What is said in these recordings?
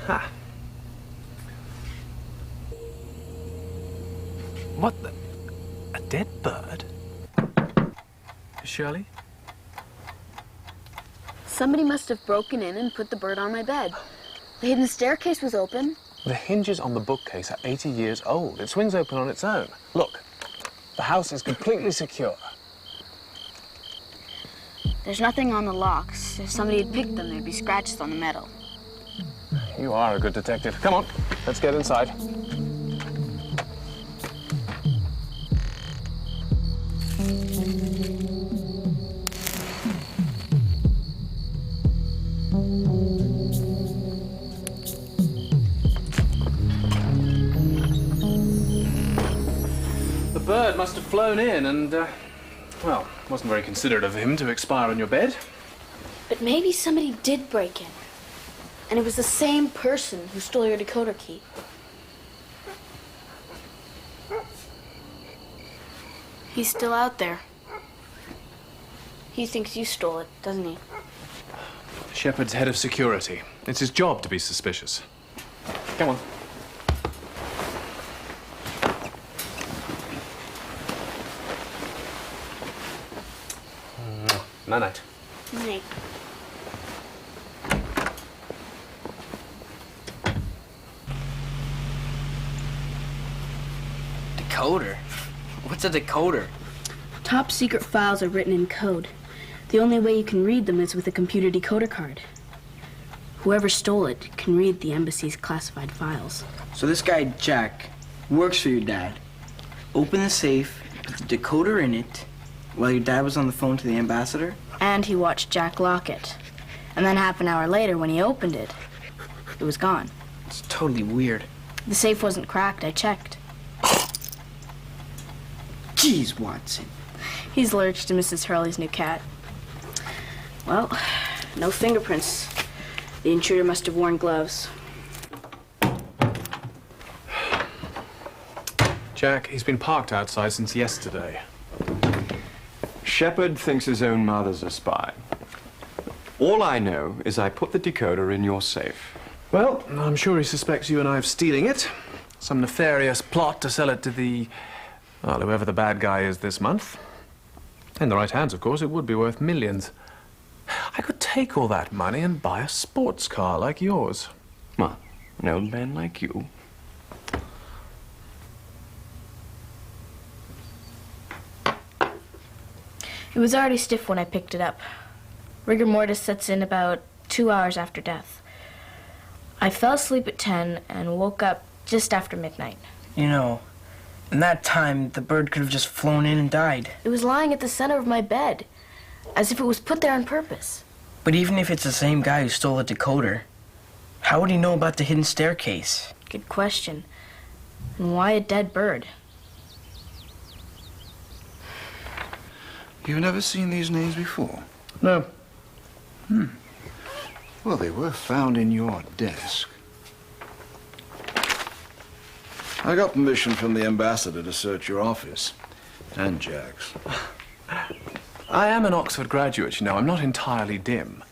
Ha. What the? A dead bird? Shirley? Somebody must have broken in and put the bird on my bed. The hidden staircase was open. The hinges on the bookcase are 80 years old. It swings open on its own. Look, the house is completely secure. There's nothing on the locks. If somebody had picked them, there'd be scratches on the metal. You are a good detective. Come on, let's get inside. The bird must have flown in and, well, wasn't very considerate of him to expire on your bed. But maybe somebody did break in. And it was the same person who stole your decoder key. He's still out there. He thinks you stole it, doesn't he? Shepard's head of security. It's his job to be suspicious. Come on. Night-night. Night. Decoder? What's a decoder? Top secret files are written in code. The only way you can read them is with a computer decoder card. Whoever stole it can read the embassy's classified files. So this guy, Jack, works for your dad. Opened the safe, put the decoder in it, while your dad was on the phone to the ambassador? And he watched Jack lock it. And then half an hour later, when he opened it, it was gone. It's totally weird. The safe wasn't cracked, I checked. Jeez, Watson. He's allergic to Mrs. Hurley's new cat. Well, no fingerprints. The intruder must have worn gloves. Jack, he's been parked outside since yesterday. Shepard thinks his own mother's a spy. All I know is I put the decoder in your safe. Well, I'm sure he suspects you and I of stealing it. Some nefarious plot to sell it to the, well, whoever the bad guy is this month. In the right hands, of course, it would be worth millions. I could take all that money and buy a sports car like yours. Well, an old man like you. It was already stiff when I picked it up. Rigor mortis sets in about 2 hours after death. I fell asleep at 10 and woke up just after midnight. You know, in that time, the bird could have just flown in and died. It was lying at the center of my bed, as if it was put there on purpose. But even if it's the same guy who stole the decoder, how would he know about the hidden staircase? Good question. And why a dead bird? You've never seen these names before? No. Well, they were found in your desk. I got permission from the ambassador to search your office. And Jack's. I am an Oxford graduate, you know. I'm not entirely dim.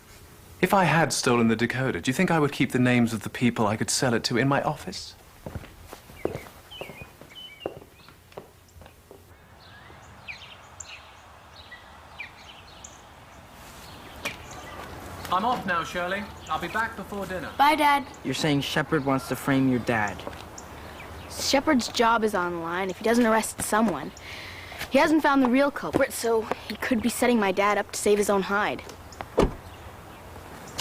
If I had stolen the decoder, do you think I would keep the names of the people I could sell it to in my office? I'm off now, Shirley. I'll be back before dinner. Bye, Dad. You're saying Shepard wants to frame your dad. Shepard's job is on the line if he doesn't arrest someone. He hasn't found the real culprit, so he could be setting my dad up to save his own hide.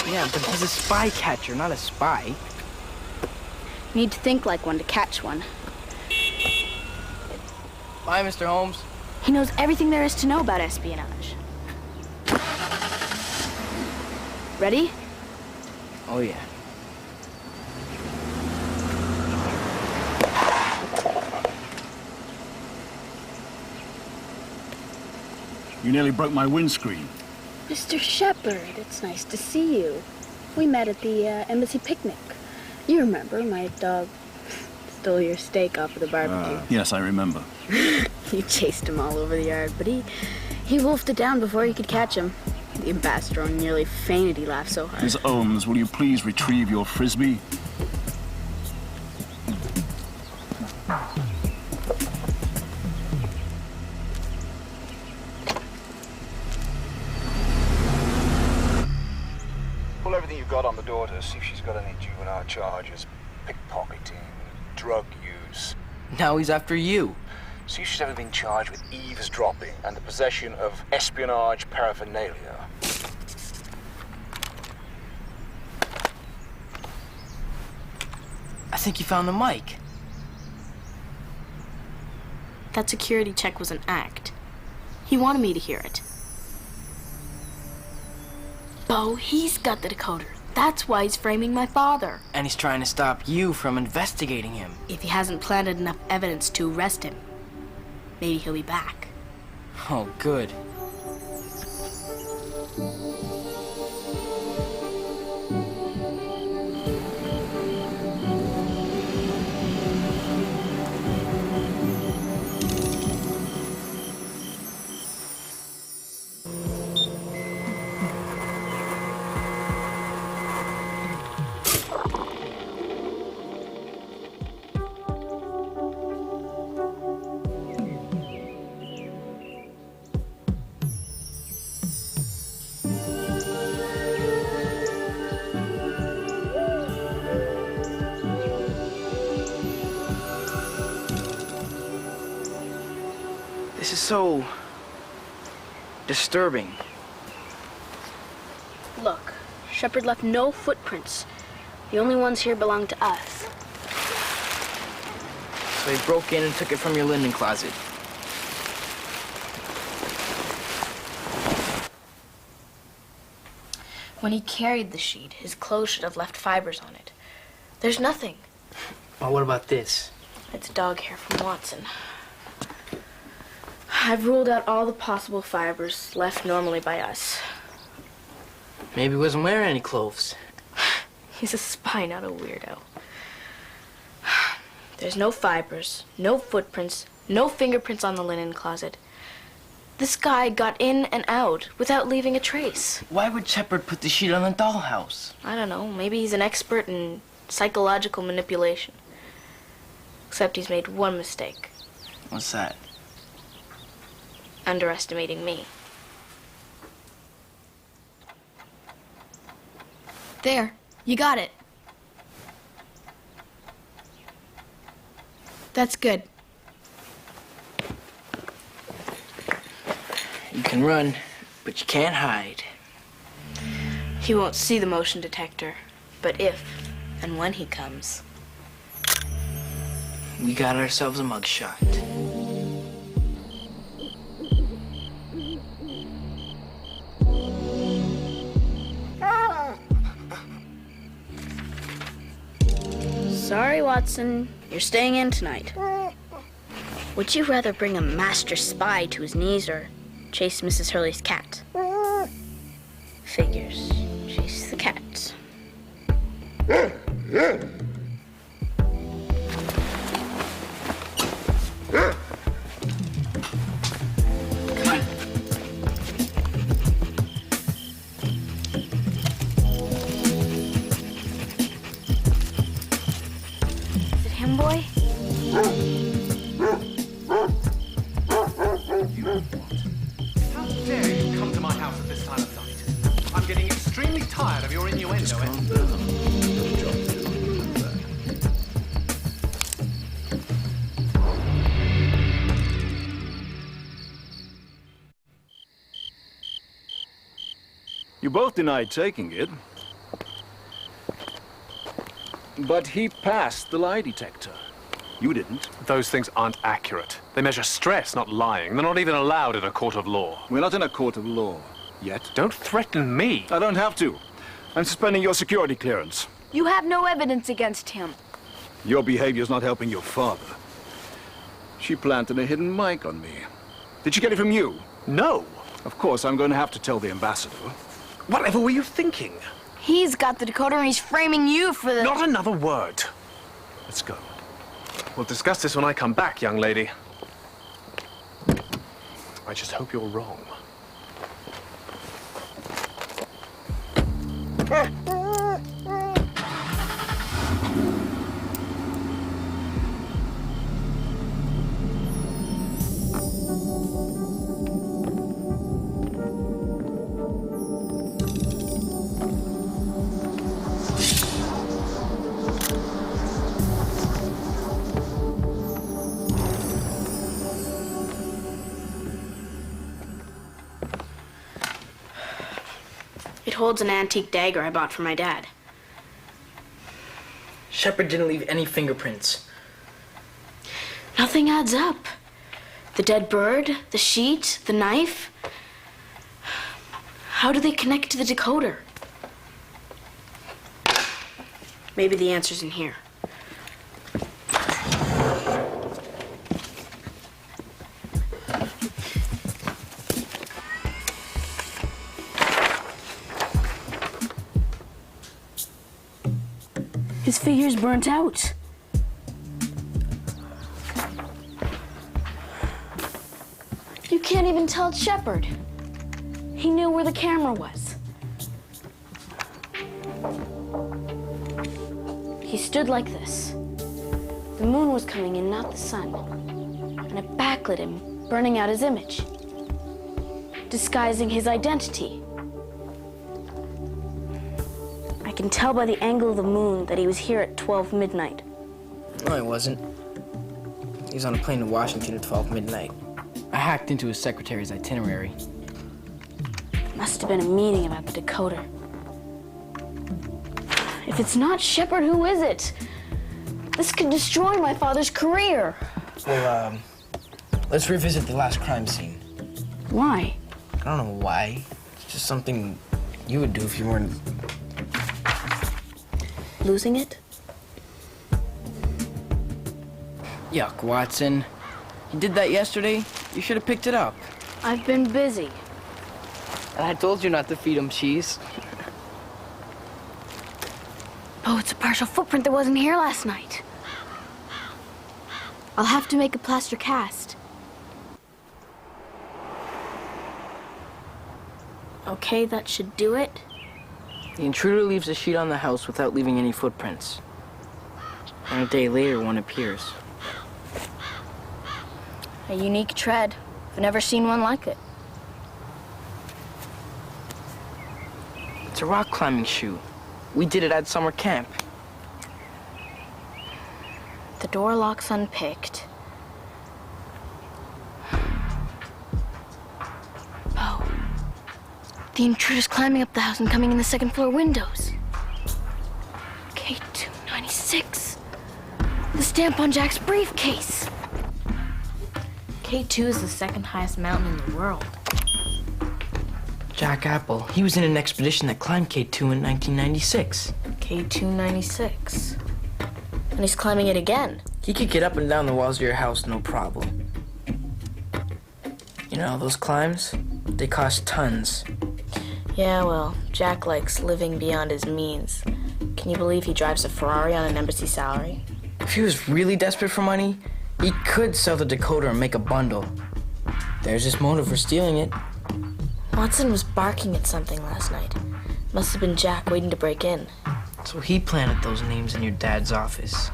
Yeah, but he's a spy catcher, not a spy. You need to think like one to catch one. Bye, Mr. Holmes. He knows everything there is to know about espionage. Ready? Oh, yeah. You nearly broke my windscreen. Mr. Shepard, it's nice to see you. We met at the embassy picnic. You remember, my dog stole your steak off of the barbecue. Yes, I remember. You chased him all over the yard, but he wolfed it down before you could catch him. The ambassador nearly fainted, he laughed so hard. Miss Holmes, will you please retrieve your frisbee? her, see if she's got any juvenile charges. Pickpocketing, drug use. Now he's after you. See if she's ever been charged with eavesdropping and the possession of espionage paraphernalia. I think you found the mic. That security check was an act. He wanted me to hear it. Bo, he's got the decoder. That's why he's framing my father. And he's trying to stop you from investigating him. If he hasn't planted enough evidence to arrest him, maybe he'll be back. Oh, good. This is so disturbing. Look, Shepard left no footprints. The only ones here belong to us. So he broke in and took it from your linen closet. When he carried the sheet, his clothes should have left fibers on it. There's nothing. Well, what about this? It's dog hair from Watson. I've ruled out all the possible fibers left normally by us. Maybe he wasn't wearing any clothes. He's a spy, not a weirdo. There's no fibers, no footprints, no fingerprints on the linen closet. This guy got in and out without leaving a trace. Why would Shepard put the sheet on the dollhouse? I don't know, maybe he's an expert in psychological manipulation. Except he's made one mistake. What's that? Underestimating me. There, you got it. That's good. You can run, but you can't hide. He won't see the motion detector, but if and when he comes. We got ourselves a mugshot. Sorry, Watson. You're staying in tonight. Would you rather bring a master spy to his knees or chase Mrs. Hurley's cat? Figures. Chase the cat. Is it him, boy? How dare you come to my house at this time of night? I'm getting extremely tired of your innuendo. You both denied taking it. But he passed the lie detector. You didn't. Those things aren't accurate. They measure stress, not lying. They're not even allowed in a court of law. We're not in a court of law yet. Don't threaten me. I don't have to. I'm suspending your security clearance. You have no evidence against him. Your behavior's not helping your father. She planted a hidden mic on me. Did she get it from you? No. Of course, I'm going to have to tell the ambassador. Whatever were you thinking? He's got the decoder and he's framing you for the... Not another word. Let's go. We'll discuss this when I come back, young lady. I just hope you're wrong. holds an antique dagger I bought for my dad. Shepard didn't leave any fingerprints. Nothing adds up. The dead bird, the sheet, the knife. How do they connect to the decoder? Maybe the answer's in here. His figure's burnt out. You can't even tell it's Shepard. He knew where the camera was. He stood like this. The moon was coming in, not the sun. And it backlit him, burning out his image, disguising his identity. I can tell by the angle of the moon that he was here at 12 midnight. No, he wasn't. He was on a plane to Washington at 12 midnight. I hacked into his secretary's itinerary. Must have been a meeting about the decoder. If it's not Shepard, who is it? This could destroy my father's career. Well, let's revisit the last crime scene. Why? I don't know why. It's just something you would do if you weren't... Losing it? Yuck, Watson. You did that yesterday. You should have picked it up. I've been busy. And I told you not to feed him cheese. Oh, it's a partial footprint that wasn't here last night. I'll have to make a plaster cast. Okay, that should do it. The intruder leaves a sheet on the house without leaving any footprints. And a day later, one appears. A unique tread. I've never seen one like it. It's a rock climbing shoe. We did it at summer camp. The door lock's unpicked. Oh. The intruder's climbing up the house and coming in the second floor windows. K296. The stamp on Jack's briefcase. K2 is the second highest mountain in the world. Jack Apple. He was in an expedition that climbed K2 in 1996. K296. And he's climbing it again. He could get up and down the walls of your house, no problem. You know, those climbs, they cost tons. Yeah, well, Jack likes living beyond his means. Can you believe he drives a Ferrari on an embassy salary? If he was really desperate for money, he could sell the decoder and make a bundle. There's his motive for stealing it. Watson was barking at something last night. Must have been Jack waiting to break in. So he planted those names in your dad's office.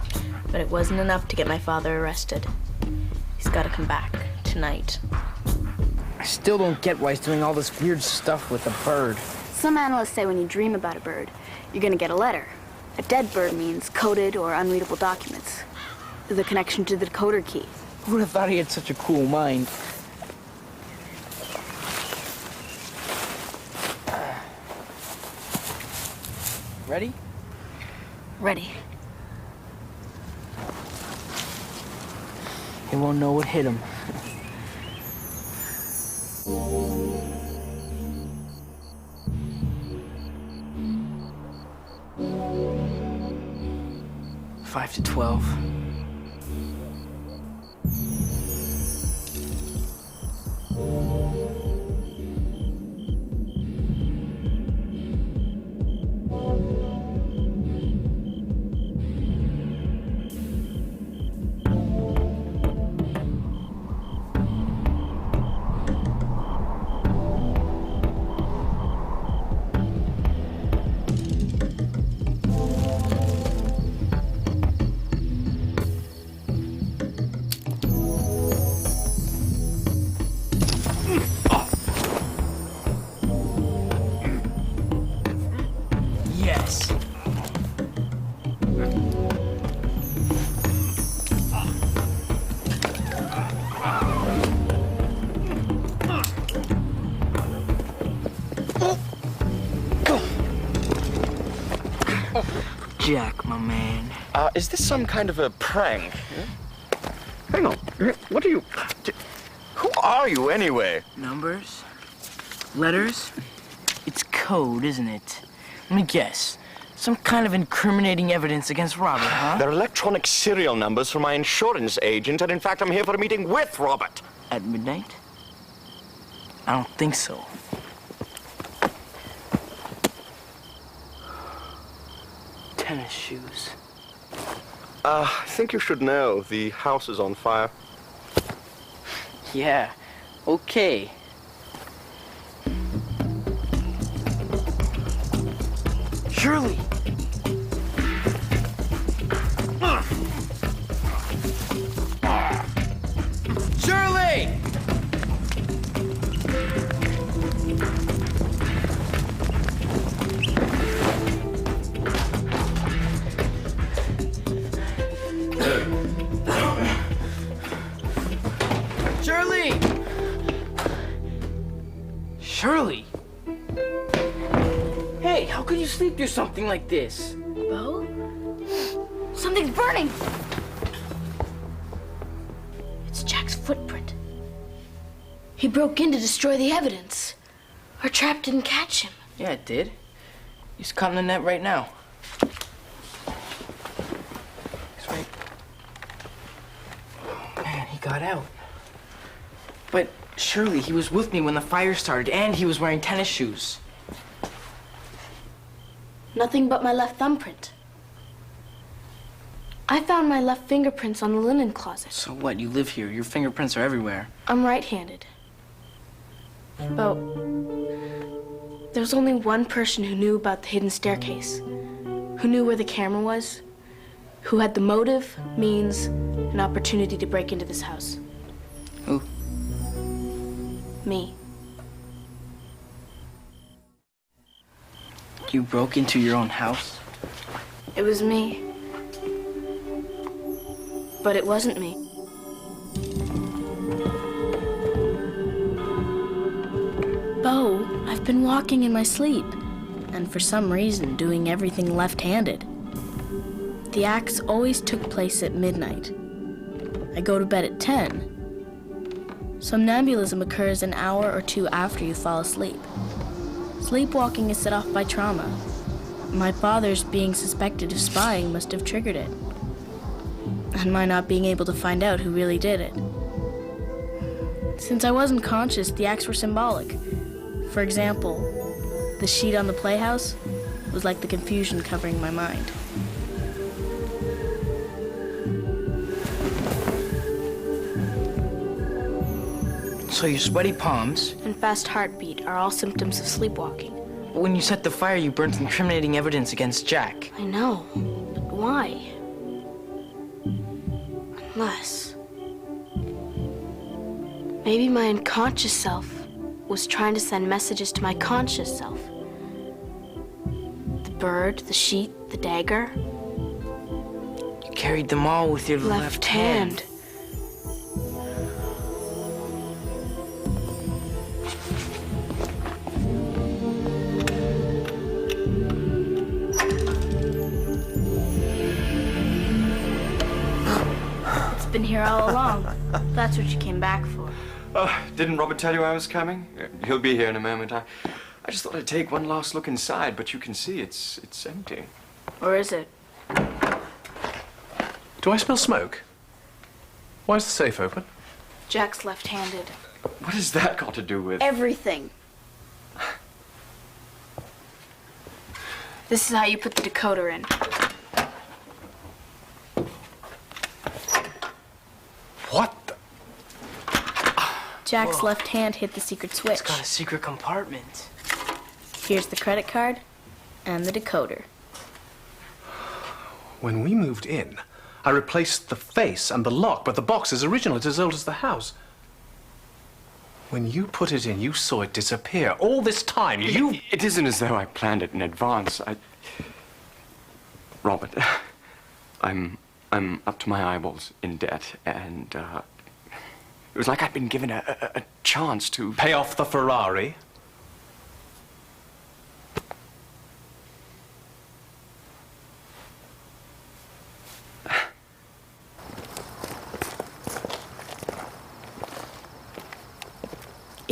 But it wasn't enough to get my father arrested. He's got to come back tonight. I still don't get why he's doing all this weird stuff with a bird. Some analysts say when you dream about a bird, you're gonna get a letter. A dead bird means coded or unreadable documents. The connection to the decoder key. Who would have thought he had such a cool mind? Ready? Ready. He won't know what hit him. Five to 12. Yes. Jack, my man. Is this some kind of a prank? Hang on. What are you... Who are you, anyway? Numbers? Letters? It's code, isn't it? Let me guess. Some kind of incriminating evidence against Robert, huh? They're electronic serial numbers from my insurance agent, and in fact, I'm here for a meeting with Robert. At midnight? I don't think so. Tennis shoes. I think you should know the house is on fire. Yeah, okay. Shirley! Shirley! Shirley! Shirley! Hey, how could you sleep through something like this? Bo? Something's burning! It's Jack's footprint. He broke in to destroy the evidence. Our trap didn't catch him. Yeah, it did. He's caught in the net right now. He's right. Oh, man, he got out. But surely he was with me when the fire started, and he was wearing tennis shoes. Nothing but my left thumbprint. I found my left fingerprints on the linen closet. So what? You live here. Your fingerprints are everywhere. I'm right-handed. Bo, there was only one person who knew about the hidden staircase, who knew where the camera was, who had the motive, means, and opportunity to break into this house. Who? Me. You broke into your own house? It was me. But it wasn't me. Bo, I've been walking in my sleep, and for some reason doing everything left-handed. The acts always took place at midnight. I go to bed at 10. Somnambulism occurs an hour or two after you fall asleep. Sleepwalking is set off by trauma. My father's being suspected of spying must have triggered it. And my not being able to find out who really did it. Since I wasn't conscious, the acts were symbolic. For example, the sheet on the playhouse was like the confusion covering my mind. So your sweaty palms, And fast heartbeat are all symptoms of sleepwalking. but when you set the fire, you burnt incriminating evidence against Jack. I know, but why? Unless... maybe my unconscious self was trying to send messages to my conscious self. The bird, the sheet, the dagger. You carried them all with your left hand. It's been here all along. That's what you came back for. Oh, didn't Robert tell you I was coming? He'll be here in a moment. I just thought I'd take one last look inside, but you can see it's empty. Or is it? Do I smell smoke? Why is the safe open? Jack's left-handed. What has that got to do with... Everything. This is how you put the decoder in. What the... Jack's left hand hit the secret switch. It's got a secret compartment. Here's the credit card and the decoder. When we moved in, I replaced the face and the lock, but the box is original. It's as old as the house. When you put it in, you saw it disappear. All this time, you... It isn't as though I planned it in advance. Robert, I'm up to my eyeballs in debt, and it was like I'd been given a chance to... Pay off the Ferrari?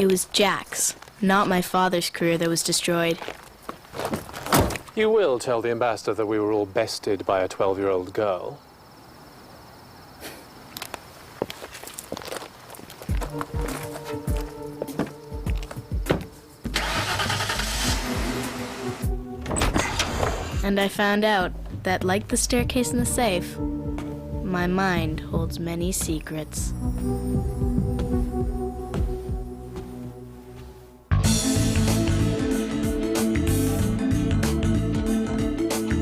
It was Jack's, not my father's career that was destroyed. You will tell the ambassador that we were all bested by a 12-year-old girl. And I found out that, like the staircase in the safe, my mind holds many secrets.